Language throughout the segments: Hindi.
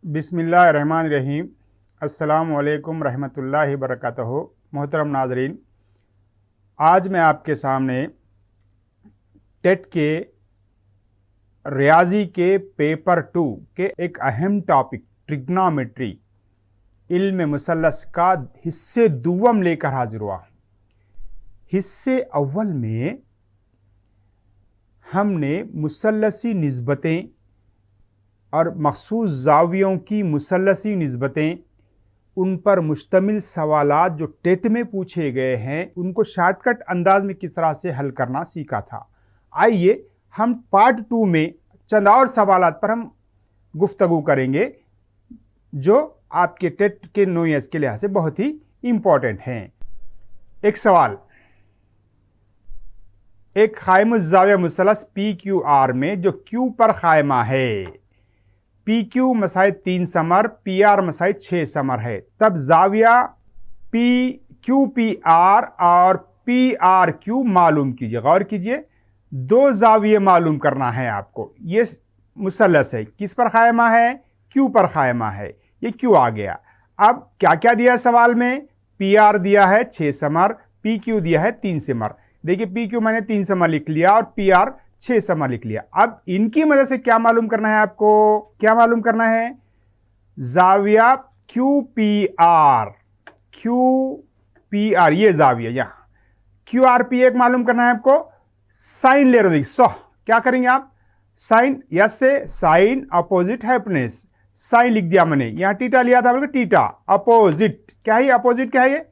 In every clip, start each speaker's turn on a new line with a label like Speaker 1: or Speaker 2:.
Speaker 1: बिस्मिल्लाहिर्रहमानिर्रहीम। अस्सलामु अलैकुम रहमतुल्लाहि बरकातहू। मोहतरम नाजरीन, आज मैं आपके सामने टेट के रियाजी के पेपर 2 के एक अहम टॉपिक ट्रिग्नोमेट्री इल्म मुसल्लस का हिस्से दुवम लेकर हाजिर हुआ। हिस्से अव्वल में हमने मुसल्लसी निस्बतें और मखसूस ज़ावियों की मुसल्लसी निस्बतें, उन पर मुश्तमिल सवालात जो टेट में पूछे गए हैं उनको शॉर्टकट अंदाज में किस तरह से हल करना सीखा था। आइए हम पार्ट 2 में चंद और सवालात पर हम गुफ्तगू करेंगे जो आपके टेट के नोयस के लिहाज से बहुत ही इम्पोर्टेंट हैं। एक सवाल, एक क़ाइमुज़्ज़ाविया मुसल्लस PQR में जो Q पर क़ायमा है, PQ मसाई 3 समर, PR मसाई 6 समर है, तब ज़ाविया QPR और PRQ मालूम कीजिए। गौर कीजिए, दो ज़ाविये मालूम करना है आपको। ये मुसल्लस है, किस पर क़ायमा है? Q पर क़ायमा है। ये Q आ गया। अब क्या क्या दिया सवाल में? PR दिया है 6 समर, PQ दिया है 3 समर। देखिए PQ मैंने 3 समर लिख लिया और PR 6 समर लिख लिया। अब इनकी मदद से क्या मालूम करना है आपको? क्या मालूम करना है? ज़ाविया QPR ये ज़ाविया यहाँ QRP एक मालूम करना है आपको। साइन ले रहे हो, क्या करेंगे आप? साइन यस से साइन अपोजिट हैप्पीनेस, साइन लिख दिया मैंने। यहाँ टीटा लिया था, बल्कि टीटा अपोजिट क्या है? अपोजिट क्या है?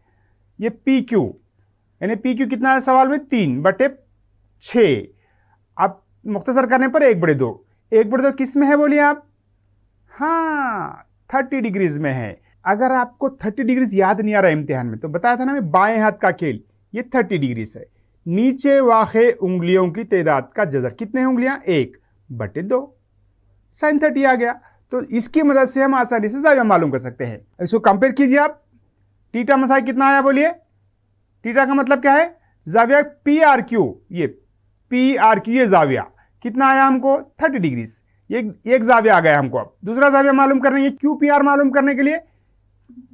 Speaker 1: ये PQ, यानी PQ कितना है सवाल में? 3/6। अब मुख्तसर करने पर 1/2। 1/2 किस में है बोलिए आप? हाँ, 30 डिग्रीज में है। अगर आपको 30 डिग्रीज याद नहीं आ रहा इम्तिहान में तो बताया था ना मैं, बाएं हाथ का खेल, ये 30 डिग्रीज है। नीचे वाक़े उंगलियों की तादाद का जज़र, कितने उंगलियां? 1/2, साइन 30 आ गया। तो इसकी मदद से हम आसानी से ज़ाविया मालूम कर सकते हैं। इसको कंपेयर कीजिए आप। टीटा मसाई कितना आया बोलिए? टीटा का मतलब क्या है? ज़ाविया PRQ, ये PRQ ये ज़ाविया कितना आया हमको? 30 डिग्रीज। ये एक ज़ाविया आ गया हमको। अब दूसरा ज़ाविया मालूम करने के, QPR मालूम करने के लिए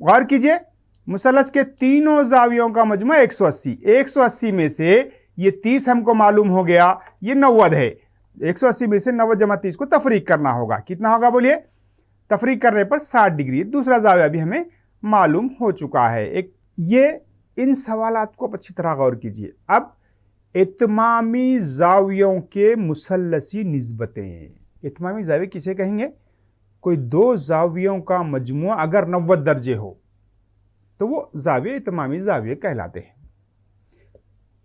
Speaker 1: गौर कीजिए, मुसल्लस के तीनों ज़ावियों का मजमू 180। 180 में से ये 30 हमको मालूम हो गया, ये 90 है। 180 में से 90 जमा 30 को तफरीक करना होगा। कितना होगा बोलिए? तफरीक करने पर 60 डिग्री। दूसरा ज़ाविया भी हमें मालूम हो चुका है। एक ये इन सवालात को अच्छी तरह गौर कीजिए। अब इत्मामी ज़ावियों के मुसल्लसी निस्बतें। इत्मामी ज़ाविये किसे कहेंगे? कोई दो ज़ावियों का मजमुआ अगर 90 दर्जे हो तो वो ज़ाविये इत्मामी ज़ाविये कहलाते हैं।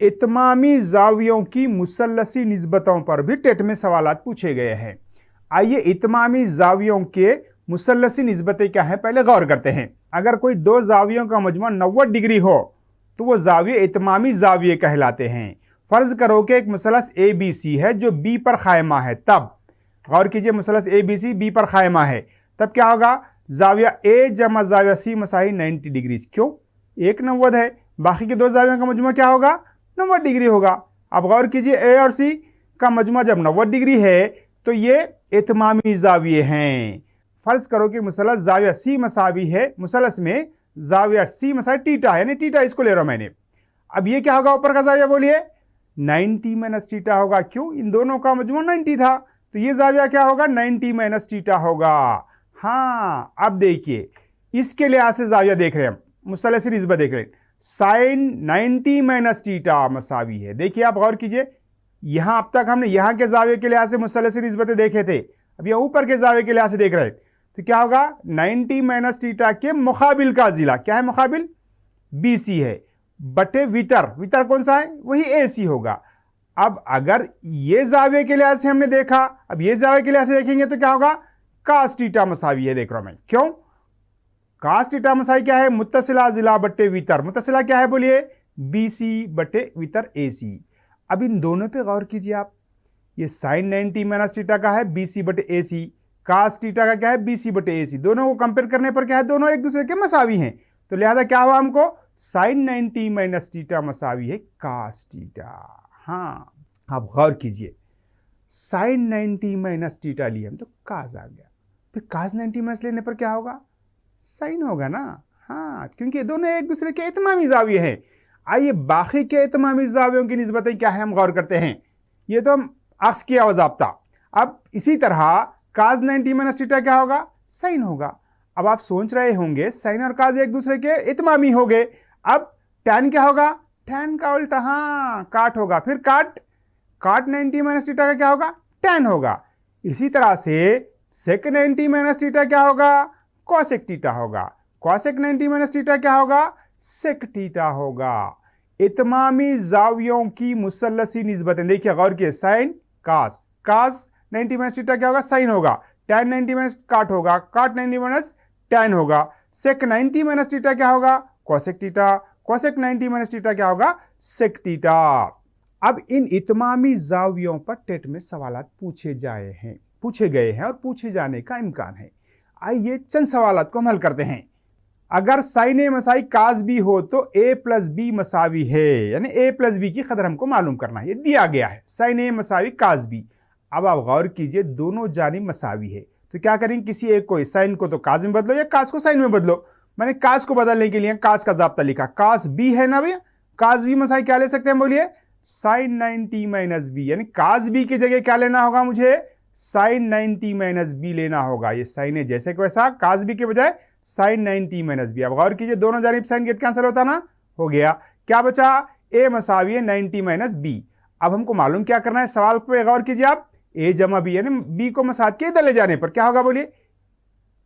Speaker 1: इत्मामी ज़ावियों की मुसल्लसी निस्बतों पर भी टेट में सवालात पूछे गए हैं। आइए इत्मामी ज़ावियों के मुसल्लसी निस्बतें क्या हैं पहले गौर करते हैं। अगर कोई दो ज़ावियों का मजमुआ 90 डिग्री हो तो वो ज़ाविये इत्मामी ज़ाविये कहलाते हैं। फ़र्ज़ करो कि एक मुसल्लस ABC है जो B पर क़ायमा है, तब गौर कीजिए, मुसल्लस ABC B पर क़ायमा है, तब क्या होगा? ज़ाविया A जमा ज़ाविया C मसाई 90 डिग्रीज। क्यों? एक 90 है, बाकी के दो ज़ावियों का मजमुआ क्या होगा? 90 डिग्री होगा। अब गौर कीजिए, A और C का मजमुआ जब 90 डिग्री है तो ये इत्मामी ज़ाविये हैं। फ़र्ज़ करो कि मुसल्लस ज़ाविया C मसावी है, मुसल्लस में ज़ाविया C मसाई टीटा है, यानी टीटा इसको ले रहा हूं मैंने। अब ये क्या होगा ऊपर का ज़ाविया बोलिए? 90 माइनस टीटा होगा। क्यों? इन दोनों का मजमुआ 90 था, तो ये ज़ाविया क्या होगा? 90 माइनस टीटा होगा। हाँ, अब देखिए इसके लिहाज से ज़ाविया देख रहे हैं हम, मुसल्लसी निस्बत देख रहे हैं। साइन 90 माइनस टीटा मसावी है। देखिए आप गौर कीजिए, यहां अब तक हमने यहां के ज़ाविये के लिहाज से मुसल्लसी निस्बतें देखे थे, अब यह ऊपर के ज़ाविये के लिहाज से देख रहे हैं। तो क्या होगा? 90 माइनस टीटा के मुकाबिल का ज़िला क्या है? मुकाबिल BC है, बटे वितर। वितर कौन सा है? वही AC होगा। अब अगर ये ज़ाविये के लिहाज से हमने देखा, अब ये ज़ाविये के लिहाज से देखेंगे तो क्या होगा? कास टीटा मसावी है। देख रहा हूं मैं। क्यों? कास टीटा मसाई क्या है? मुत्तसिला ज़िला बटे वितर। मुत्तसिला क्या है बोलिए? BC बटे वितर AC। अब इन दोनों पे गौर कीजिए आप, ये साइन 90 माइनस टीटा का है BC बटे AC, कास टीटा का क्या है? BC बटे AC। दोनों को कंपेयर करने पर क्या है? दोनों एक दूसरे के मसावी हैं, तो लिहाजा क्या हुआ हमको? साइन 90 माइनस टीटा मसावी है कास टीटा। हाँ, आप गौर कीजिए, साइन 90 माइनस टीटा लिए हम तो कास आ गया, फिर cos 90 माइनस लेने पर क्या होगा, साइन होगा ना। हाँ, क्योंकि दोनों एक दूसरे के इत्मामी जाविये हैं। आइए बाकी के इत्मामी जावियों की निस्बतें क्या है हम गौर करते हैं। ये तो हम अक्स किया हुआ ज़ाब्ता। अब इसी तरह cos 90 माइनस थीटा क्या होगा, साइन होगा। अब आप सोच रहे होंगे साइन और cos एक दूसरे के इत्मामी हो गए, अब tan क्या होगा, tan का उल्टा, हाँ काट होगा। फिर काट 90 माइनस थीटा का क्या होगा, tan होगा। इसी तरह से sec 90 माइनस थीटा क्या होगा, cosec थीटा होगा। cosec 90 माइनस थीटा क्या होगा, sec थीटा होगा। इत्मामी जावियों की मुसल्लसी निस्बतें देखिए गौर किए, साइन cos 90 माइनस थीटा क्या होगा, साइन होगा। tan 90 माइनस काट होगा, काट 90 माइनस tan होगा। sec 90 माइनस थीटा क्या होगा, cosec theta. cosec 90 minus theta क्या होगा, sec थीटा। अब इन इत्मामी जावियों पर टेट में सवालात पूछे गए हैं और पूछे जाने का इम्कान है। आइए चंद सवालात को हम हल करते हैं। अगर साइन ए मसाई cos b हो तो a प्लस बी मसावी है, यानी a प्लस बी की कदर हमको मालूम करना है। ये दिया गया है साइन ए मसावी cos b। अब आप गौर कीजिए दोनों जानिब मसावी है, तो क्या करेंगे, किसी एक को, साइन को तो cos में बदलो या cos को साइन में बदलो। मैंने cos को बदलने के लिए cos का ज़ाब्ता लिखा, cos b है ना भैया, cos b मसाई क्या ले सकते हैं बोलिए, साइन 90 माइनस बी, यानी cos b की जगह क्या लेना होगा मुझे, साइन 90 माइनस बी लेना होगा। ये साइन है जैसे कि वैसा, cos b के बजाय साइन 90 माइनस बी। अब गौर कीजिए दोनों जानिब साइन गेट कैंसिल होता ना, हो गया। क्या बचा, a मसावी है 90 माइनस बी। अब हमको मालूम क्या करना है, सवाल पे गौर कीजिए आप, a जमा बी, यानी b को मसाद के इधर ले जाने पर क्या होगा बोलिए,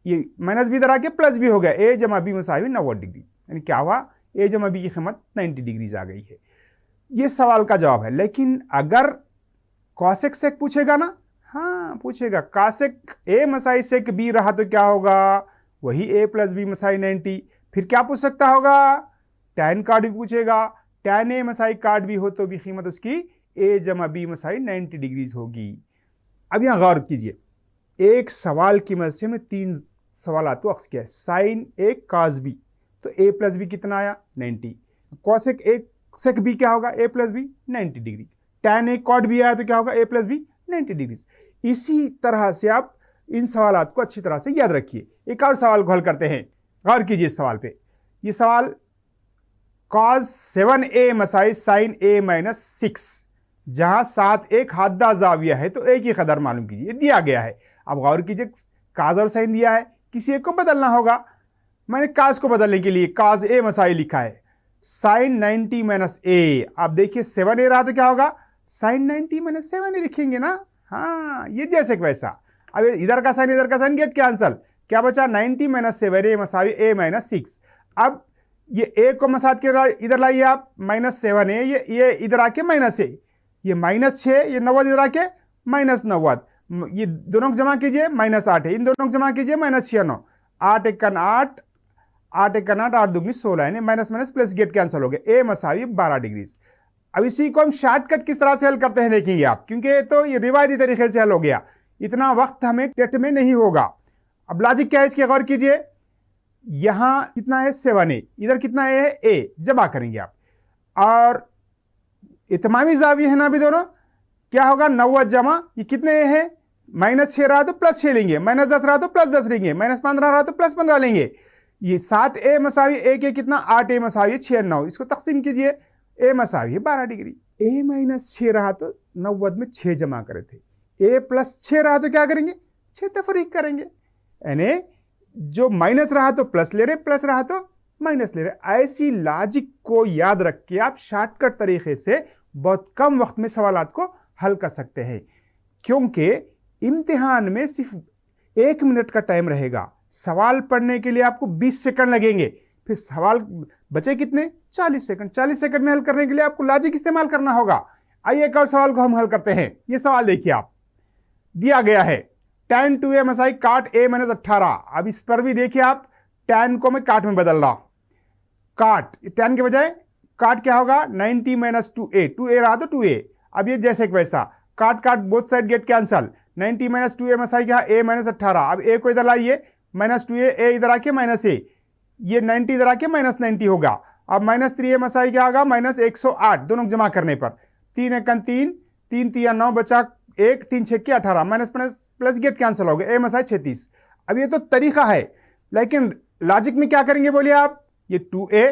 Speaker 1: ये माइनस बी इधर आके प्लस बी हो गया, a जमा बी मसावी 90 डिग्री, यानी क्या हुआ, a जमा बी की कीमत 90 डिग्रीज आ गई है। ये सवाल का जवाब है। लेकिन अगर cosec sec पूछेगा ना, हाँ पूछेगा, cosec a Masai sec b रहा तो क्या होगा, वही a प्लस बी मसाई 90। फिर क्या पूछ सकता होगा, tan काट भी पूछेगा, tan a मसाई काट भी हो तो भी कीमत उसकी a जमा बी मसाई 90 डिग्रीज होगी। अब यहाँ गौर कीजिए, एक सवाल की मदद से हमने 3 सवाल तो अक्स किया है। साइन a cos b तो a प्लस बी कितना आया 90, cosec a sec b क्या होगा, a plus B 90 degree, tan a cot b आया तो क्या होगा, a प्लस बी 90 डिग्री। इसी तरह से आप इन सवालात को अच्छी तरह से याद रखिए। एक और सवाल को हल करते हैं, गौर कीजिए इस सवाल पे। ये सवाल cos 7a मसाई sin a माइनस 6, जहां 7 एक हादा जाविया है तो a की कदर मालूम कीजिए, ये दिया गया है। अब गौर कीजिए cos और sin दिया है, किसी एक को बदलना होगा। मैंने cos को बदलने के लिए cos a मसाई लिखा है, sin 90 माइनस a। आप देखिए 7a रहा तो क्या होगा, sin 90 माइनस 7a लिखेंगे ना, हाँ ये जैसे कि वैसा। अब इधर का साइन गेट कैंसल, क्या बचा 90 माइनस 7a मसावी a माइनस 6। अब ये a को मसाद के इधर लाइए आप, माइनस 7a, ये इधर आके माइनस a, ये माइनस 6, ये 90 इधर आके माइनस 90, ये दोनों को जमा कीजिए माइनस 8 है, इन दोनों को जमा कीजिए माइनस 6 9, 8 1 8, 8 1 8, 8 2 16, यानी minus minus plus get cancel हो गया, a मसावी 12 डिग्री। अब इसी को हम शॉर्टकट किस तरह से हल करते हैं देखेंगे आप, क्योंकि तो ये रिवायती तरीके से हल हो गया, इतना वक्त हमें टेट में नहीं होगा। अब लॉजिक क्या है इसकी, गौर कीजिए, यहां कितना है 7a, इधर कितना है a, जमा करेंगे आप, और इत्मामी जाविये है ना अभी दोनों, क्या होगा 90 जमा, ये कितने a है, माइनस 6 रहा तो प्लस 6 लेंगे, माइनस 10 रहा तो प्लस 10 लेंगे, माइनस 15 रहा तो प्लस 15 लेंगे। ये 7a मसावी a के कितना 8a मसावी 6 9, इसको तकसीम कीजिए, a मसावी 12 डिग्री, a माइनस 6 रहा तो 90 में 6 जमा करे थे, a प्लस 6 रहा तो क्या करेंगे, 6 तफरीक करेंगे, यानी जो माइनस रहा तो प्लस ले रहे, प्लस रहा तो माइनस ले रहे। ऐसी लॉजिक को याद रख के आप शॉर्टकट तरीके से बहुत कम वक्त में सवालात को हल कर सकते हैं, क्योंकि इम्तिहान में सिर्फ 1 मिनट का टाइम रहेगा, सवाल पढ़ने के लिए आपको 20 सेकंड लगेंगे, फिर सवाल बचे कितने 40 सेकंड। 40 सेकंड में हल करने के लिए आपको लॉजिक इस्तेमाल करना होगा। आइए एक और सवाल को हम हल करते हैं। ये सवाल देखिए आप, दिया गया है tan 2a मसाई काट a माइनस 18। अब इस पर भी देखिए आप, tan को मैं काट में बदल रहा, काट tan के बजाय काट क्या होगा 90 माइनस 2a, 2a रहा तो 2a। अब ये जैसे कि वैसा, काट काट both side get cancel, 90 minus 2a मसाई क्या a माइनस 18। अब a को इधर लाइए, माइनस 2a, a इधर आके माइनस a, ये 90 इधर आके माइनस 90 होगा। अब माइनस 3a मसाई क्या होगा माइनस 108, दोनों जमा करने पर 3 1 3, 3 3 9 बचा 1, 3 6 18, माइनस प्लस गेट कैंसिल हो गया, a मसाई 36। अब ये तो तरीका है, लेकिन लॉजिक में क्या करेंगे बोलिए आप, ये 2a,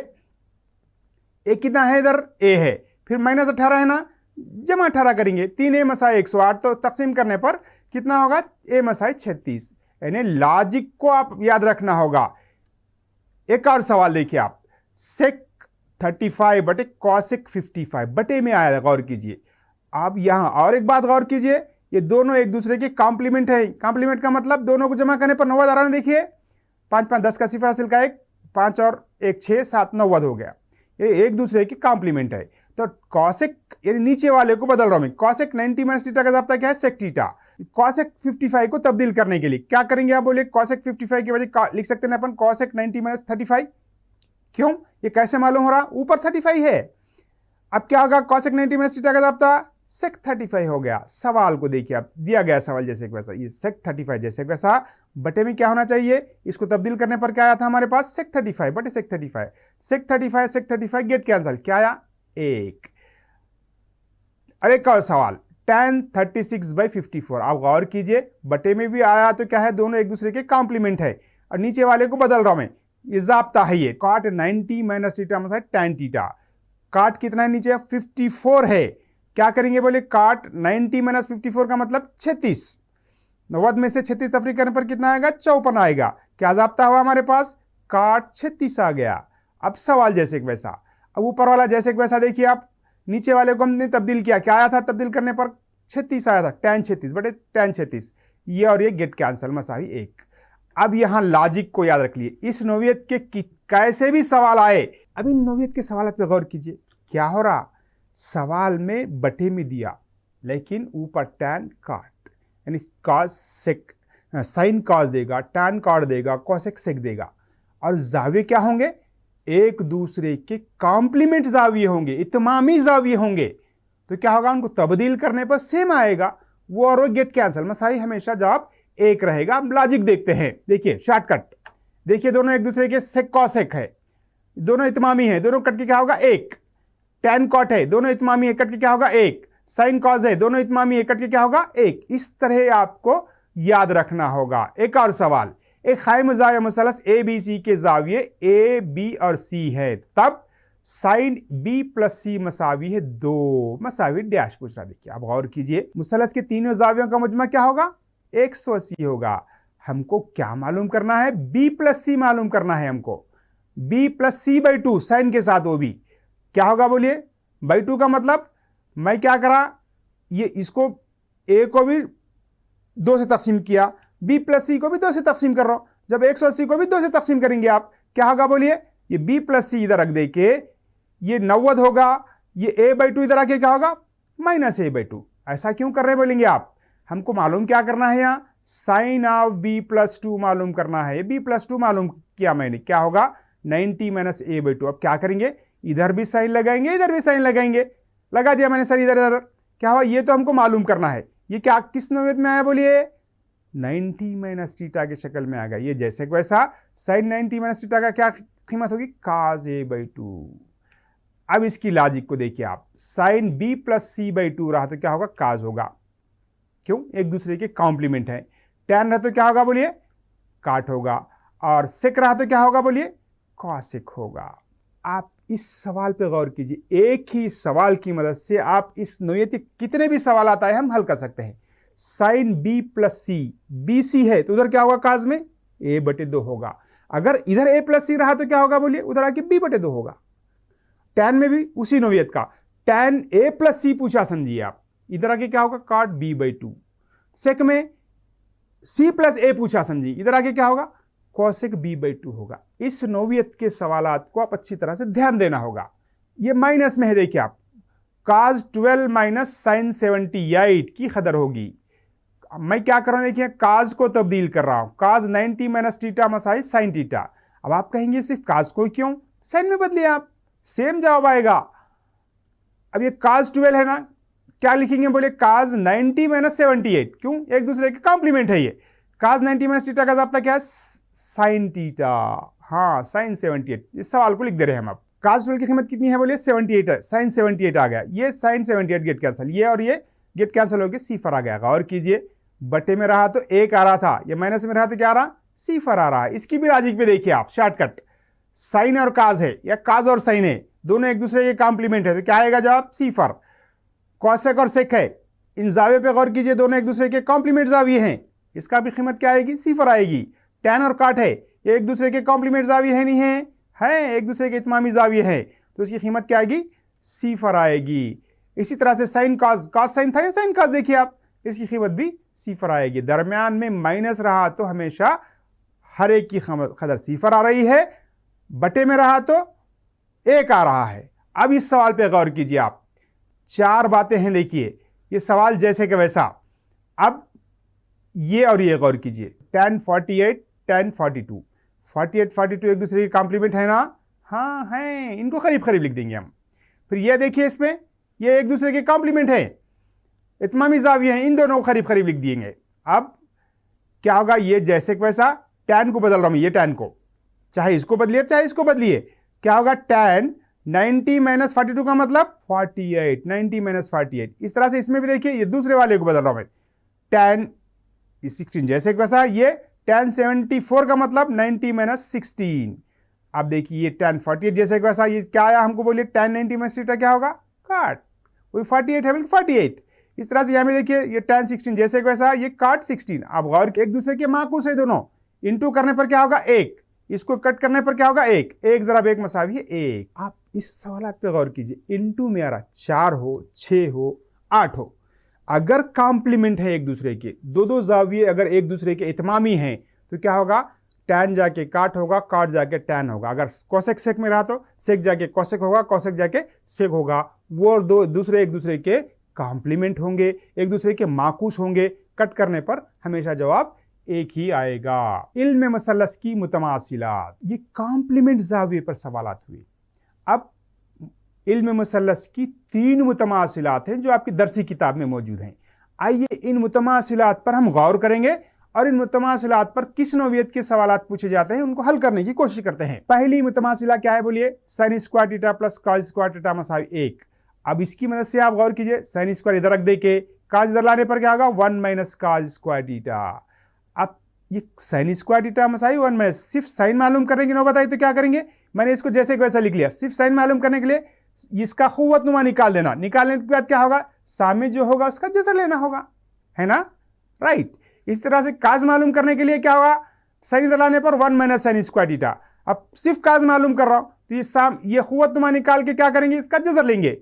Speaker 1: ए कितना है इधर, a है, फिर -18 है ना, जमा 18 करेंगे, 3a मसाई 108, तो तकसीम करने पर कितना होगा, a मसाई 36। यानी लॉजिक को आप याद रखना होगा। एक और सवाल देखिए आप, सेक 35 बटे कॉसेक 55 बटे में आया, गौर कीजिए। आप यहां और एक बात गौर कीजिए, ये दोनों एक दूसरे के कॉम्प्लीमेंट है। कॉम्प्लीमेंट का मतलब दोनों को जमा करने पर 90 आ रहा है, देखिए 5 5 10 का सिफर हासिल का 1, 5 और 1 6 7 90 हो गया। ये एक दूसरे की कॉम्प्लीमेंट है। तो कॉसेक, यानी नीचे वाले को बदल रहा हूं मैं, कॉसेक 90 माइनस थीटा का ज़ाब्ता क्या है, सेक थीटा। कॉसेक 55 को तब्दील करने के लिए क्या करेंगे आप बोलिए, कॉसेक 55 की वजह लिख सकते हैं अपन कॉसेक 90 माइनस 35। क्यों, ये कैसे मालूम हो रहा, ऊपर 35 है। अब क्या होगा, कॉसेक 90 माइनस थीटा का ज़ाब्ता सेक 35 हो गया। सवाल को देखिए आप, दिया गया सवाल जैसे कि वैसा, ये सेक 35 जैसे कि वैसा, बटे में क्या होना चाहिए, इसको तब्दील करने पर क्या आया था हमारे पास, सेक 35 बटे सेक 35। सेक 35 गेट कैंसल, क्या आया, 1। अब एक और सवाल, tan 36/54। आप गौर कीजिए, बटे में भी आया तो क्या है, दोनों एक दूसरे के कॉम्प्लीमेंट है, और नीचे वाले को बदल रहा हूं मैं, ये ज़ाब्ता है, ये cot 90 माइनस थीटा मसाई tan थीटा। काट कितना है नीचे, 54 है। क्या करेंगे बोले, काट 90 माइनस 54 का मतलब 36, 90 में से 36 तफरीक करने पर कितना आएगा, 54 आएगा। क्या ज़ाब्ता हुआ हमारे पास, काट 36 आ गया। अब सवाल जैसे कि वैसा, अब ऊपर वाला जैसे कि वैसा देखिए आप, नीचे वाले को हमने तब्दील किया, क्या आया था तब्दील करने पर, 36 आया था, tan 36 बटे tan 36, ये और ये गेट कैंसल मसावी 1। अब यहां लॉजिक को याद रख लिए, इस नोवियत के कैसे भी सवाल आए, अभी नोवियत के सवाल पे गौर कीजिए, क्या हो रहा, सवाल में बटे में दिया, लेकिन ऊपर tan काट, यानी cos सेक, साइन कॉस देगा, tan कॉट देगा, कॉसेक सेक देगा, और जाविये क्या होंगे, एक दूसरे के कॉम्प्लीमेंट जाविये होंगे, इत्मामी जाविये होंगे। तो क्या होगा, उनको तब्दील करने पर सेम आएगा, वो और वो गेट कैंसल, मसाई हमेशा जवाब 1 रहेगा। अब लॉजिक देखते हैं, देखिए शॉर्टकट, देखिए दोनों एक दूसरे के सेक कॉसेक है, दोनों इत्मामी है, दोनों कट के क्या होगा 1। tan कॉट है, दोनों इत्मामी है, कट के क्या होगा 1। साइन कॉस है, दोनों इत्मामी है, कट के क्या होगा 1। इस तरह आपको याद रखना होगा। एक और सवाल, एक कायम ज़ाविया मुसलस ABC के जाविये A, B और C है, तब साइन B प्लस C मसावी है 2 मसावी डैश पूछ रहा। देखिए आप गौर कीजिए, मुसलस के तीनों जावियों का मजमा क्या होगा, 180 होगा। हमको क्या मालूम करना है, B प्लस C मालूम करना है हमको, B प्लस C/2 साइन के साथ, वो भी क्या होगा बोलिए, by 2 का मतलब मैं क्या करा, ये इसको A को भी 2 से तकसीम किया, B प्लस C को भी 2 से तकसीम कर रहा हूं, जब 180 को भी 2 से तकसीम करेंगे आप, क्या होगा बोलिए, ये B प्लस C इधर रख दे के ये 90 होगा, ये A/2 इधर आके क्या होगा, -A/2। ऐसा क्यों कर रहे बोलेंगे आप, हमको मालूम क्या करना है, यहाँ साइन ऑफ B प्लस 2 मालूम करना है। B प्लस 2 मालूम किया मैंने, क्या होगा 90 माइनस A/2। अब क्या करेंगे, इधर भी साइन लगाएंगे, इधर भी साइन लगाएंगे, लगा दिया मैंने सर, इधर इधर क्या हुआ, ये तो हमको मालूम करना है। ये क्या किस नोवियत में आया बोलिए, 90 माइनस थीटा की शक्ल में आ गया। ये जैसे कि वैसा, साइन 90 माइनस थीटा का क्या कीमत होगी, cos A/2। अब इसकी लॉजिक को देखिए आप, साइन B प्लस C/2 रहा तो क्या होगा, cos होगा, क्यों, एक दूसरे के कॉम्प्लीमेंट है। tan रहा तो क्या होगा बोलिए, काट होगा, और सेक रहा तो क्या होगा बोलिए, कॉसेक होगा। आप इस सवाल पे गौर कीजिए, एक ही सवाल की मदद से आप इस नोवियत के कितने भी सवाल आता है हम हल कर सकते हैं। Sine B plus C, BC है तो उधर क्या होगा, काज में A/2 होगा। अगर इधर A प्लस C रहा तो क्या होगा बोलिए, उधर आके B/2 होगा। tan में भी उसी नोवियत का tan A प्लस C पूछा समझिए आप, इधर आके क्या होगा, काट B/2। सेक में C प्लस A पूछा समझिए, इधर आके क्या होगा, कॉसेक B/2 होगा। इस नोवियत के सवालात को आप अच्छी तरह से ध्यान देना होगा। ये माइनस में है, देखिए आप, cos 12 माइनस साइन 78 की कदर होगी। मैं क्या कर रहा हूं, देखिए cos को तब्दील कर रहा हूं, cos 90 माइनस थीटा मसाई साइन थीटा। अब आप कहेंगे सिर्फ cos को क्यों, साइन में बदलिए आप, सेम जवाब आएगा। अब ये cos 12 है ना, क्या लिखेंगे बोले, cos 90 माइनस 78, क्यों, एक दूसरे के कॉम्प्लीमेंट है। ये cos 90 माइनस थीटा का ज़ाब्ता क्या है, साइन थीटा, हाँ साइन 78। इस सवाल को लिख दे रहे हैं हम। अब cos 12 की कीमत कितनी है बोलिए, 78 है, साइन 78 आ गया, ये साइन 78 गेट कैंसिल, ये और ये गेट कैंसिल होकर सिफर आ गया। गौर कीजिए, बटे में रहा तो 1 आ रहा था, ये माइनस में रहा तो क्या आ रहा, सिफर आ रहा है। इसकी भी लॉजिक पे देखिए आप, शॉर्टकट, साइन और काज है या काज और साइन है, दोनों एक दूसरे के कॉम्प्लीमेंट है, तो क्या आएगा जवाब? सिफर। कॉसेक और सेक है, इन जाविये पे गौर कीजिए, दोनों एक दूसरे के कॉम्प्लीमेंट जाविये हैं, इसका भी कीमत क्या आएगी? सिफर आएगी। टैन और काट है, ये एक दूसरे के कॉम्प्लीमेंट जाविये है, नहीं है? है, एक दूसरे के इत्मामी जाविये है, तो इसकी कीमत क्या आएगी? सिफर आएगी। इसी तरह से साइन काज, काज साइन था या साइन काज, देखिए आप, इसकी कीमत भी सिफर आएगी। दरमियान में माइनस रहा तो हमेशा हर एक की कदर सिफर आ रही है, बटे में रहा तो एक आ रहा है। अब इस सवाल पे गौर कीजिए आप, चार बातें हैं, देखिए ये सवाल जैसे कि वैसा। अब ये और ये गौर कीजिए, tan 48 tan 42, 48 42 एक दूसरे के कॉम्प्लीमेंट है ना? हाँ है, इनको करीब करीब लिख देंगे हम। फिर ये देखिए, इसमें ये एक दूसरे के कॉम्प्लीमेंट है, इत्मामी जाविये हैं, इन दोनों को करीब करीब लिख दिएंगे। अब क्या होगा? ये जैसे कि वैसा, tan को बदल रहा हूं, ये tan को, चाहे इसको बदलिए चाहे इसको बदलिए, क्या होगा? tan 90 - 42 का मतलब 48, 90 - 48। इस तरह से इसमें भी देखिए, ये दूसरे वाले को बदल रहा हूं मैं, tan 16 जैसे कि वैसा, ये tan 74 का मतलब 90 - 16। अब देखिए ये tan 48 जैसे कि वैसा, ये क्या आया हमको? बोलिए tan 90 - 16 क्या होगा? काट, वही 48 है, 48। इस तरह से यहाँ में देखिए, ये tan 16 जैसे कि वैसा, ये काट 16। अब गौर, एक दूसरे के माकूस है दोनों, इंटू करने पर क्या होगा? एक, इसको कट करने पर क्या होगा? एक, एक जरा एक मसावी है एक। आप इस सवाल पे गौर कीजिए, इंटू में आ रहा 4 हो, 6 हो, 8 हो, अगर कॉम्प्लीमेंट है एक दूसरे के, दो दो जाविये अगर एक दूसरे के इत्मामी हैं, तो क्या होगा? टैन जाके काट होगा, काट जाके टैन होगा। अगर कोसेक सेक में रहा तो सेक जाके कोसेक होगा, कोसेक जाके सेक होगा। वो दो दूसरे एक दूसरे के कॉम्प्लीमेंट होंगे, एक दूसरे के माकूस होंगे, कट करने पर हमेशा जवाब एक ही आएगा। इल्म मसलस की मुतमासिलात, ये कॉम्प्लीमेंट जाविये पर सवालात हुए। अब इल्म मुसल्लस की 3 मुतमासिलात हैं जो आपकी दरसी किताब में मौजूद हैं। आइए इन मुतमासिलात पर हम गौर करेंगे और इन मुतमासिलात पर किस नौइयत के सवालात पूछे जाते हैं उनको हल करने की कोशिश करते हैं। पहली मुतमासिला क्या है? बोलिए, sine square theta plus cos square theta मसावी 1। अब इसकी मदद से आप गौर कीजिए, साइन स्क्वायर इधर रख दे के काज इधर लाने पर क्या होगा? 1 - कॉस स्क्वायर थीटा। अब ये साइन स्क्वायर थीटा मसावी 1 - सिर्फ साइन मालूम करेंगे, ना बताइए तो क्या करेंगे? मैंने इसको जैसे वैसा लिख लिया, सिर्फ साइन मालूम करने के लिए इसका खुव्वत नुमा निकाल देना, निकालने के बाद क्या होगा? सामने जो होगा उसका जज़र लेना होगा, है ना? राइट। इस तरह से काज मालूम करने के लिए क्या होगा? साइन इधर लाने पर 1 - साइन स्क्वायर थीटा। अब सिर्फ काज मालूम कर रहा हूं तो ये खुव्वत नुमा निकाल के क्या करेंगे? इसका जज़र लेंगे।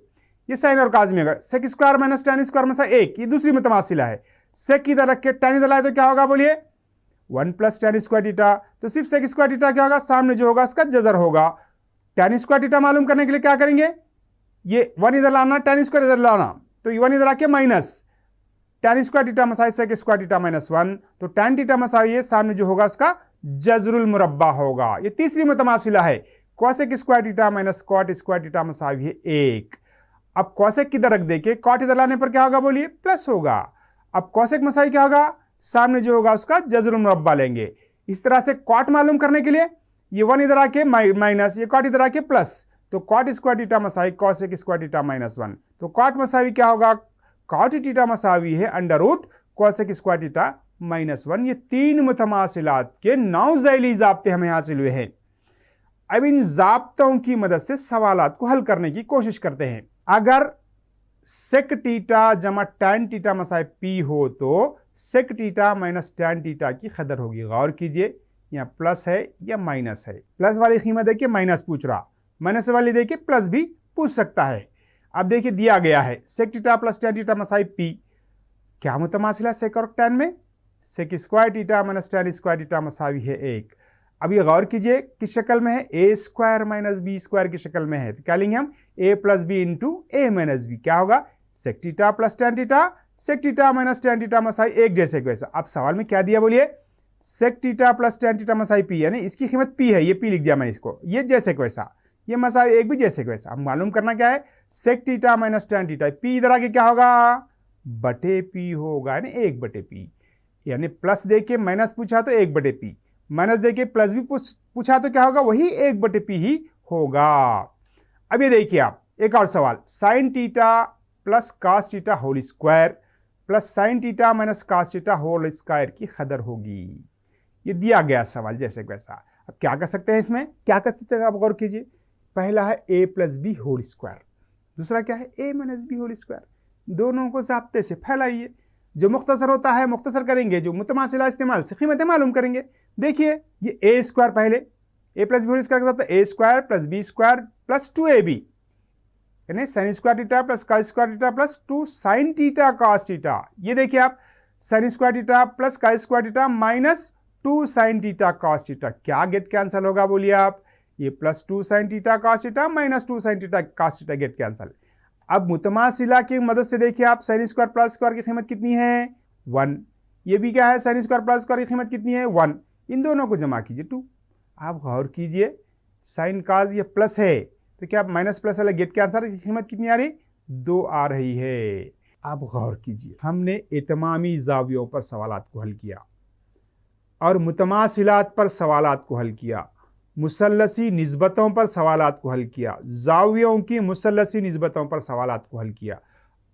Speaker 1: ये साइन और काज में अगर sec square minus tan square में से 1, ये दूसरी मुतमासिला है। सेक इधर रख के टैन इधर लाए तो क्या होगा? बोलिए, 1 + टैन स्क्वायर थीटा। तो सिर्फ सेक स्क्वायर थीटा क्या होगा? सामने जो होगा उसका जज़र होगा। टैन स्क्वायर थीटा मालूम करने के लिए क्या करेंगे? ये 1 इधर लाना, टैन स्क्वायर इधर लाना, तो ये 1 इधर आके माइनस टैन स्क्वायर थीटा मसाई सेक स्क्वायर थीटा -1, तो टैन थीटा मसाई ये सामने जो होगा उसका जज़रुल मुरब्बा होगा। ये तीसरी मुतमासिला है। Cosec square theta minus cot square theta मसाई है 1। अब कोसेक किधर रख दे के कॉट इधर लाने पर क्या होगा? बोलिए, प्लस होगा। अब कोसेक मसाई क्या होगा? सामने जो होगा उसका जज़रुल मुरब्बा लेंगे। इस तरह से कॉट मालूम करने के लिए ये 1 इधर आके माइनस, ये कॉट इधर आके प्लस, तो कॉट स्क्वायर थीटा मसाई कोसेक स्क्वायर थीटा -1, तो कॉट मसावी क्या होगा? कॉट थीटा मसावी है under root cosec square theta -1। ये 3 मुतमासिलात के 9 ज़ैली ज़ाब्ते हमें हासिल हुए हैं। अब इन ज़ाब्तों की मदद से सवालात को हल करने की कोशिश करते हैं। अगर सेक टीटा जमा टैन टीटा मसाई पी हो तो sec theta minus tan theta की कदर होगी। गौर कीजिए, यहाँ प्लस है या माइनस है। प्लस वाली कीमत देखिए माइनस पूछ रहा, माइनस वाली देखिए प्लस भी पूछ सकता है। अब देखिए दिया गया है sec theta plus tan theta मसाई पी, क्या मुतमासिला सेक और टैन में? Sec square theta minus tan square theta मसावी है 1। अब ये गौर कीजिए किस शक्ल में है? A square minus B square की शक्ल में है, तो क्या लेंगे हम? A plus B into A minus B. क्या होगा? Sec theta plus tan theta sec theta minus tan theta मसाई 1 जैसे वैसा। अब सवाल में क्या दिया? बोलिए, sec theta plus tan theta मसाई पी, यानी इसकी कीमत पी है, ये पी लिख दिया मैंने इसको, ये जैसे वैसा, ये मसाई 1 भी जैसे वैसा। अब मालूम करना क्या है? Sec theta minus tan theta, P इधर आके क्या होगा? बटे पी होगा, यानी 1/p, यानी प्लस देके माइनस पूछा तो 1/p, माइनस देके प्लस भी पूछा तो क्या होगा? वही 1/p ही होगा। अब ये देखिए आप एक और सवाल, sine theta plus cos theta whole square plus sine theta minus cos theta whole square की कदर होगी। ये दिया गया सवाल जैसे वैसा। अब क्या कर सकते हैं इसमें, क्या कर सकते हैं आप गौर कीजिए। पहला है a plus B whole square, दूसरा क्या है a minus B whole square. दोनों को ज़ाब्ते से फैलाइए, जो मुख्तसर होता है मुख्तसर करेंगे, जो मुतमासिला इस्तेमाल से कीमतें मालूम करेंगे। देखिए ये a स्क्वायर, पहले a plus B whole square के साथ a square plus B square plus 2ab, यानी sine square theta plus cos square theta plus 2 sine theta cos theta. ये देखिए आप, साइन square theta plus cos square theta minus 2 sine theta cos theta. क्या गेट कैंसिल होगा बोलिए आप, ये plus 2 sine theta cos theta minus 2 sine theta cos theta get cancel. अब मुतमासिला की मदद से देखिए आप, साइन स्क्वायर प्लस स्क्वायर की कीमत कितनी है 1, ये भी क्या है साइन स्क्वायर प्लस स्क्वायर की कीमत कितनी है 1, इन दोनों को जमा कीजिए 2। आप गौर कीजिए साइन काज ये प्लस है तो क्या माइनस प्लस वाला गेट के आंसर की कीमत कितनी आ रही 2 आ रही है। आप गौर कीजिए, हमने इतमामी जावियों पर सवालात को हल किया और मुतमासिलात पर सवालात को हल किया, मुसल्लसी निस्बतों पर सवालात को हल किया, जावियों की मुसल्लसी निस्बतों पर सवालात को हल किया।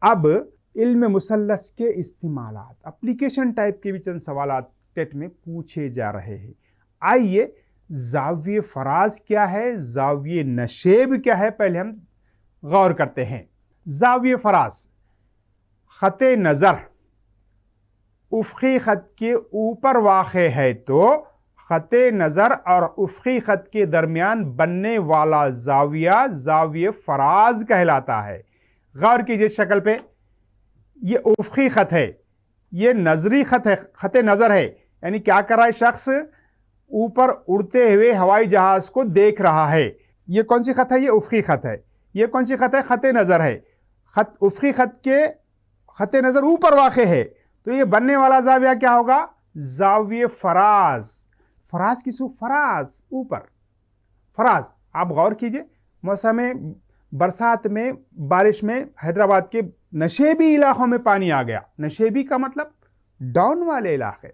Speaker 1: अब इल्म मुसल्लस के इस्तेमालात, एप्लीकेशन टाइप के भी चंद सवालात टेट में पूछे जा रहे हैं। आइए जाविये फराज क्या है, जाविये नशेब क्या है, पहले हम गौर करते हैं। जाविये फराज, खते नज़र उफ़क़ी ख़त के ऊपर वाक़े है तो खते नज़र और उफ़क़ी ख़त के दरमियान बनने वाला जाविया जाविये फराज कहलाता है। गौर कीजिए शक्ल पे, ये उफ़क़ी ख़त है, ये नज़री ख़त है, खते नज़र है, यानी क्या कर रहा है शख्स, ऊपर उड़ते हुए हवाई जहाज़ को देख रहा है। ये कौन सी ख़त है, ये उफ़क़ी ख़त है। ये कौन सी ख़त है, खते नज़र है। खत उफ़क़ी ख़त के खते नज़र ऊपर वाक़े है तो ये बनने वाला जाविया क्या होगा, जाविये फराज। फराज किसको, फराज ऊपर, फराज। आप गौर कीजिए, मौसम बरसात में बारिश में हैदराबाद के नशेबी इलाकों में पानी आ गया। नशेबी का मतलब डाउन वाले इलाके,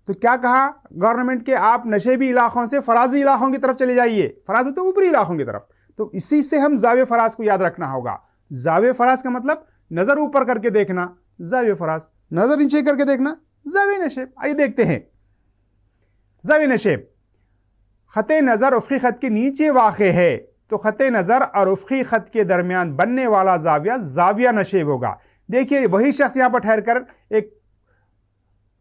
Speaker 1: तो क्या कहा गवर्नमेंट के, आप नशेबी इलाकों से फराजी इलाकों की तरफ चले जाइए। फराज होते ऊपरी इलाकों की तरफ, तो इसी से हम जाविये फराज को याद रखना होगा। जाविये फराज का मतलब नजर ऊपर करके देखना, जाविये फराज, नजर नीचे करके देखना, जाविये नशेब। आइए देखते हैं जाविये नशेब। खते नज़र उफ़क़ी ख़त के नीचे वाक़े है तो खते नज़र और उफ़क़ी ख़त के दरमियान बनने वाला जाविया जाविया नशेब होगा। देखिए वही शख्स यहाँ पर ठहर कर, एक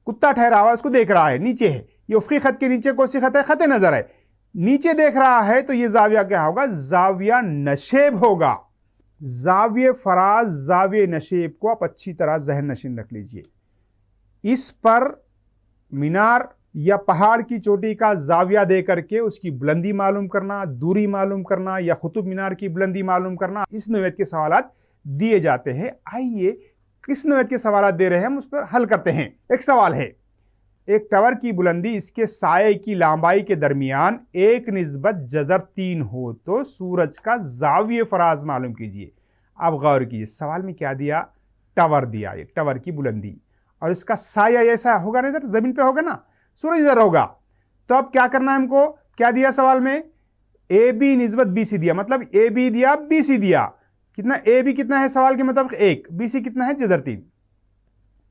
Speaker 1: कुत्ता ठहरा हुआ उसको देख रहा है, नीचे है, ये उफ़क़ी ख़त के नीचे कौन सी ख़त है, खते नज़र है, नीचे देख रहा है तो ये जाविया क्या होगा, जाविया नशेब होगा। जाविये फराज जाविये नशेब को आप अच्छी तरह जहन नशीन रख लीजिए। इस पर मीनार या पहाड़ की चोटी का जाविया दे करके उसकी बुलंदी मालूम करना, दूरी मालूम करना या कुतुब मीनार की बुलंदी मालूम करना, इस नौयत के सवालात दिए जाते हैं। आइए किस नौयत के सवालात दे रहे हैं हम उस पर हल करते हैं। एक सवाल है, एक टावर की बुलंदी इसके साये की लंबाई के दरमियान 1 निस्बत जज़र 3 हो तो सूरज का जाविये फराज मालूम कीजिए। आप गौर कीजिए, सवाल में क्या दिया, टावर दिया, ये टावर की बुलंदी, और इसका साया ऐसा होगा ना, इधर जमीन पे होगा ना, सूरज इधर होगा। तो अब क्या करना है हमको, क्या दिया सवाल में, ए बी निस्बत बी सी दिया, मतलब ए बी दिया बी सी दिया। कितना ए बी कितना है सवाल के मुताबिक 1, बी सी कितना है जज़र 3।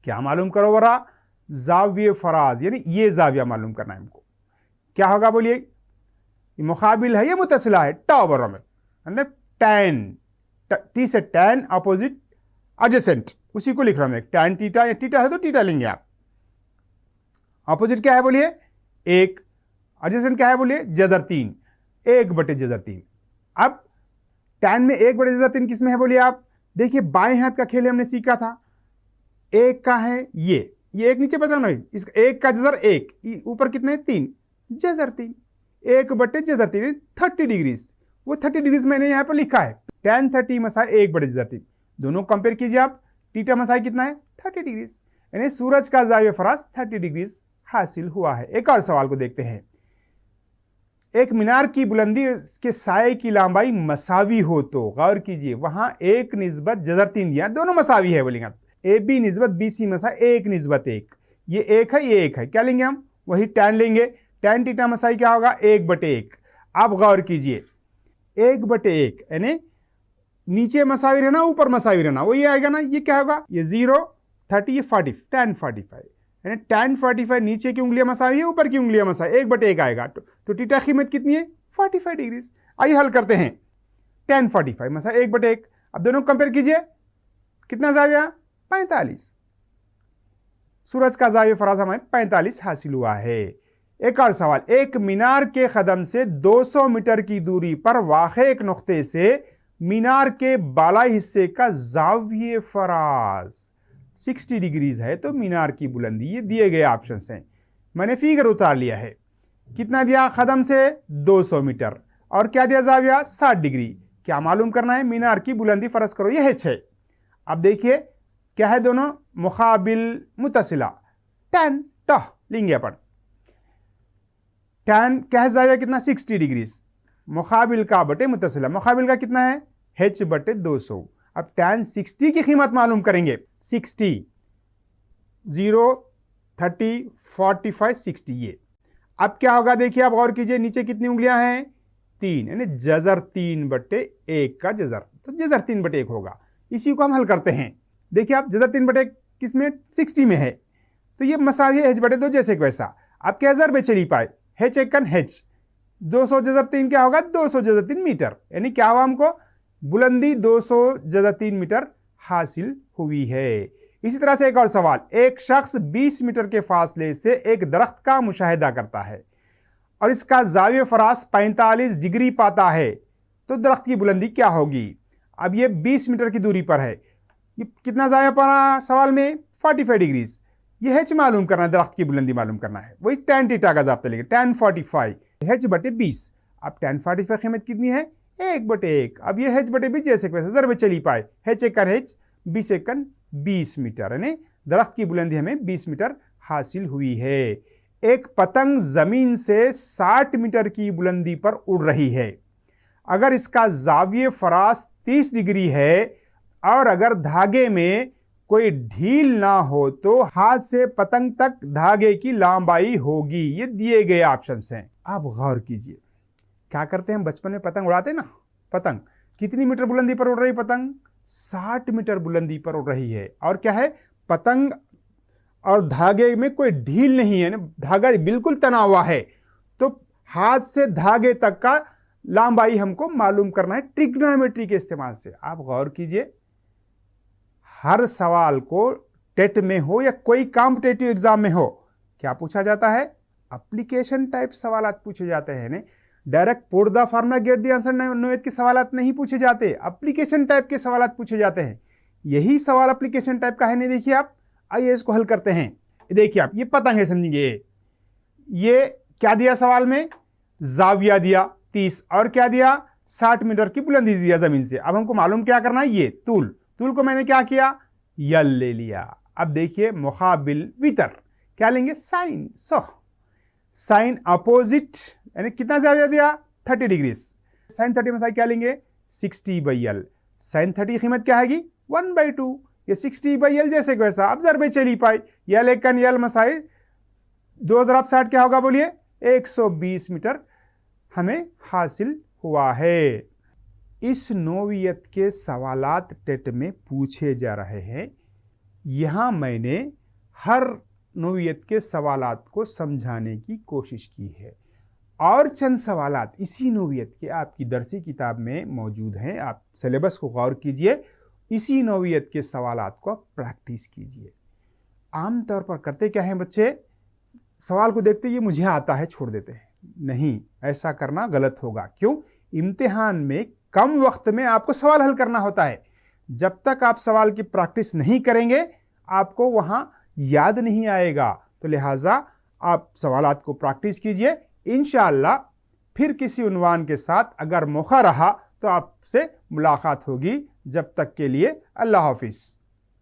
Speaker 1: क्या मालूम करो वरा, जाविये फराज, यानी ये जाविया मालूम करना है हमको। क्या होगा बोलिए, ये मुकाबिल है, ये मुतसिला है, टावर में अंदर टैन, टी से टैन अपोजिट एडजेसेंट, उसी को लिख रहा हूं मैं, टैन टीटा, या टीटा है तो टीटा लेंगे आप। अपोजिट क्या है बोलिए 1, एडजेसेंट क्या है बोलिए जज़र 3, 1/जज़र 3। अब टैन में 1/जज़र 3 किस में है बोलिए आप, देखिए बाएं हाथ का खेल हमने सीखा था, 1 का है ये 1 नीचे बचाना है, इस 1 का जज़र 1, ऊपर कितने 3, जज़र 3, 1/जज़र 3 30 डिग्रीज, वो 30 डिग्रीज मैंने यहाँ पर लिखा है। टैन 30 मसाई 1/जज़र 3, दोनों कंपेयर कीजिए आप, टीटा मसाई कितना है 30 डिग्रीज, यानी सूरज का जाविया फराज 30 डिग्रीज हासिल हुआ है। एक और सवाल को देखते हैं, एक मीनार की बुलंदी के साये की लंबाई मसावी हो तो, गौर कीजिए वहां 1 निस्बत जज़र 3 दिया, दोनों मसावी है बोलेंगे आप, ए बी निस्बत बी सी मसा 1 निस्बत 1, ये 1 है ये 1 है, क्या लेंगे हम, वही टैन लेंगे, टैन टीटा मसाई क्या होगा 1/1। आप गौर कीजिए 1/1 यानी नीचे मसावी रहना ऊपर मसावी रहना, वो ये आएगा ना, ये क्या होगा, ये 0 30 ये 40 टैन 45, यानी tan 45 नीचे की उंगलियां मसाई है, ऊपर की उंगलियां मसाई, 1/1 आएगा। तो थीटा की कीमत कितनी है? 45 डिग्री। आइए हल करते हैं। tan 45 मसाई 1/1, अब दोनों कंपेयर कीजिए, कितना जाविया? 45। सूरज का जाविया फराज हमें 45 हासिल हुआ है। एक और सवाल, एक मीनार के कदम से 200 मीटर की दूरी पर वाक़ एक नुक्ते से मीनार के बालाई हिस्से का जाविये फराज 60 डिग्रीज है, तो मीनार की बुलंदी, ये दिए गए ऑप्शन हैं, मैंने फिगर उतार लिया है। कितना दिया? कदम से 200 मीटर, और क्या दिया? जाविया 60 डिग्री। क्या मालूम करना है? मीनार की बुलंदी फर्ज करो, यह है 6। अब देखिए क्या है, दोनों मुकाबिल मुतसिला, tan लेंगे अपन। tan क्या है? जाविया कितना? 60 डिग्रीज। मुकाबिल का बटे मुतसिला, मुकाबिल का कितना है? h/200। अब tan 60 की कीमत मालूम करेंगे। 60, 0, 30, 45, 60 ये। अब क्या होगा देखिए, आप गौर कीजिए, नीचे कितनी उंगलियां हैं? 3, यानी जजर 3/1 का जजर, तो जजर 3/1 होगा। इसी को हम हल करते हैं। देखिए आप, जजर 3/1 किसमें? 60 में है, तो ये मसावी है h/2 जैसे कि वैसा। अब क्या जर में चली पाए? h 200 जजर 3 क्या होगा? 200 जजर 3 मीटर, यानी क्या हुआ? हमको बुलंदी 200 जजर 3 मीटर हासिल हुई है। इसी तरह से एक और सवाल, एक शख्स 20 मीटर के फासले से एक दरख्त का मुशाहिदा करता है और इसका जाविया फरास 45 डिग्री पाता है, तो दरख्त की बुलंदी क्या होगी? अब ये 20 मीटर की दूरी पर है, ये कितना जाविया पड़ा सवाल में? 45 डिग्रीज। ये h मालूम करना है, दरख्त की बुलंदी मालूम करना है, वही tan थीटा का जाब्ता लेंगे, tan 45 h/20। अब tan 45 कीमत कितनी है? 1/1। अब ये h/20 जैसे वैसे जर में चली पाए, h 20 मीटर, यानी दरख्त की बुलंदी हमें 20 मीटर हासिल हुई है। एक पतंग जमीन से 60 मीटर की बुलंदी पर उड़ रही है। अगर इसका जाविये फरास 30 डिग्री है और अगर धागे में कोई ढील ना हो तो हाथ से पतंग तक धागे की लंबाई होगी। ये दिए गए ऑप्शंस हैं। आप गौर कीजिए, क्या करते हैं, बचपन में पतंग उड़ाते ना, पतंग कितनी मीटर बुलंदी पर उड़ रही? पतंग 60 मीटर बुलंदी पर उड़ रही है, और क्या है, पतंग और धागे में कोई ढील नहीं है, धागा बिल्कुल तना हुआ है, तो हाथ से धागे तक का लंबाई हमको मालूम करना है ट्रिग्नोमेट्री के इस्तेमाल से। आप गौर कीजिए, हर सवाल को टेट में हो या कोई कॉम्पिटिटिव एग्जाम में हो, क्या पूछा जाता है? एप्लीकेशन टाइप सवाल पूछे जाते हैं। ने direct put the formula get the answer नोएट के सवाल नहीं पूछे जाते, एप्लीकेशन टाइप के सवाल पूछे जाते हैं। यही सवाल एप्लीकेशन टाइप का है। नहीं देखिए आप, आइए इसको हल करते हैं। देखिए आप, ये पतंग है समझिए, ये क्या दिया सवाल में? जाविया दिया 30, और क्या दिया? 60 मीटर की बुलंदी दिया जमीन से। अब हमको मालूम क्या करना है? ये तूल को मैंने क्या किया? यल ले लिया। अब देखिए मुकाबिल वितर क्या लेंगे? साइन। साइन अपोजिट, यानी कितना जाविया दिया? 30 डिग्रीज। साइन 30 में क्या लेंगे? 60/l। साइन 30 की कीमत क्या है? 1/2। ये 60/l जैसे वैसा। अब जर में चली पाई, यल एकन यल मसाई 2060 क्या होगा बोलिए? 120 मीटर हमें हासिल हुआ है। इस नोवियत के सवालात टेट में पूछे जा रहे हैं। यहाँ मैंने हर नोवियत के सवालात को समझाने की कोशिश की है, और चंद सवालात इसी नोवियत के आपकी दरसी किताब में मौजूद हैं। आप सिलेबस को गौर कीजिए, इसी नोवियत के सवालात को प्रैक्टिस कीजिए। आमतौर पर करते क्या हैं बच्चे, सवाल को देखते ये मुझे आता है छोड़ देते हैं। नहीं, ऐसा करना गलत होगा। क्यों? इम्तिहान में कम वक्त में आपको सवाल हल करना होता है। जब तक आप सवाल की प्रैक्टिस नहीं करेंगे आपको वहां याद नहीं आएगा। तो लिहाजा आप सवालात को प्रैक्टिस कीजिए। इंशाअल्लाह फिर किसी उन्वान के साथ अगर मौका रहा तो आपसे मुलाकात होगी। जब तक के लिए अल्लाह हाफिज़।